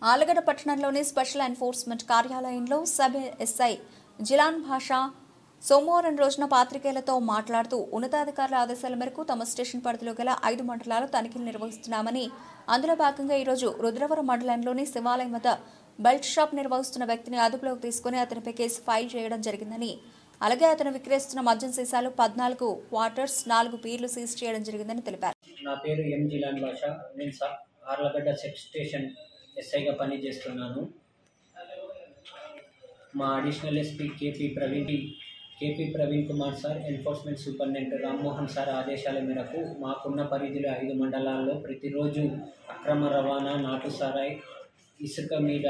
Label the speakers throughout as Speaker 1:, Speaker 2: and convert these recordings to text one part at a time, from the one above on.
Speaker 1: ఆలగడ్డ పట్టణంలోని special enforcement కార్యాలయంలో sub SI Jilan భాషా సోమవారం రోజున పాత్రికేయులతో మాట్లాడుతూ ఉన్నతాధికారుల ఆదేశాల మేరకు తమ స్టేషన్ పరిధిలో గల 5 మండలాలు తనిఖీలు నిర్వహిస్తున్నామని, అందులో భాగంగా ఈరోజు రుద్రవరం మండలంలోని శివాలయం వద్ద బెల్ట్ షాప్ నిర్వహిస్తున్న వ్యక్తిని అదుపులోకి తీసుకుని అతనిపై కేసు ఫైల్ చేయడం జరిగిందని, అలాగే అతను విక్రయిస్తున్న మద్యం సీసాలు 14 క్వార్టర్స్ 4 బీర్లు సీజ్ చేయడం జరిగిందని తెలిపారు.
Speaker 2: నా పేరు ఎం జిలాన్ భాషా. నేను ఆర్లగడ్డ సబ్ స్టేషన్ ఎస్ఐగా పనిచేస్తున్నాను. మా additional SP KP Praveen Kumar sir, enforcement superintendent Rammohan sir ఆదేశాల మేరకు మాకున్న పరిధిలో 5 మండలాల్లో ప్రతిరోజు అక్రమ రవాణా, నాటు సారాయి, ఇసుక మీద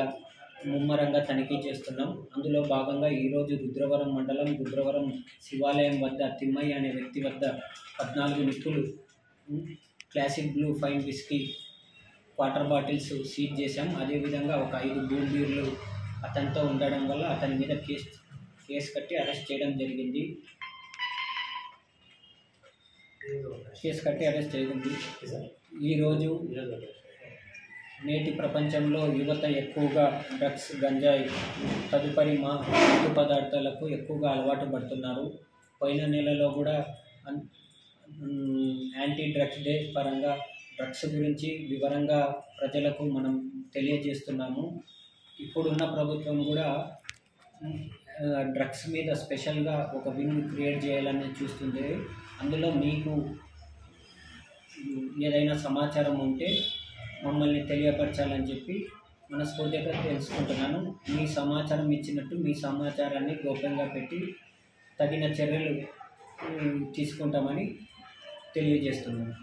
Speaker 2: ముమ్మరంగా తనిఖీ చేస్తున్నాం. అందులో భాగంగా ఈరోజు రుద్రవరం మండలం రుద్రవరం శివాలయం వద్ద తిమ్మయ్య అనే వ్యక్తి వద్ద 14 నిప్పులు, classic blue fine whisky water bottles seize చేశాం. అదేవిధంగా ఒక 5 బూల్ బీర్లు అతనితో ఉండడం వల్ల అతని మీద కేసు కట్టి అరెస్ట్ చేయడం జరిగింది. ఈరోజు నేటి ప్రపంచంలో యువత ఎక్కువగా డ్రగ్స్, గంజాయి తదుపరి మత్తు పదార్థాలకు ఎక్కువగా అలవాటు పడుతున్నారు. పోయిన నెలలో కూడా యాంటీ డ్రగ్స్ డే పరంగా డ్రగ్స్ గురించి వివరంగా ప్రజలకు మనం తెలియజేస్తున్నాము. ఇప్పుడున్న ప్రభుత్వం కూడా డ్రగ్స్ మీద స్పెషల్గా ఒక వింగ్ క్రియేట్ చేయాలని చూస్తుంది. అందులో మీకు ఏదైనా సమాచారం ఉంటే మమ్మల్ని తెలియపరచాలని చెప్పి మనస్ఫూర్తిగా తెలుసుకుంటున్నాను. మీ సమాచారం ఇచ్చినట్టు మీ సమాచారాన్ని గోప్యంగా పెట్టి తగిన చర్యలు తీసుకుంటామని తెలియజేస్తున్నాను.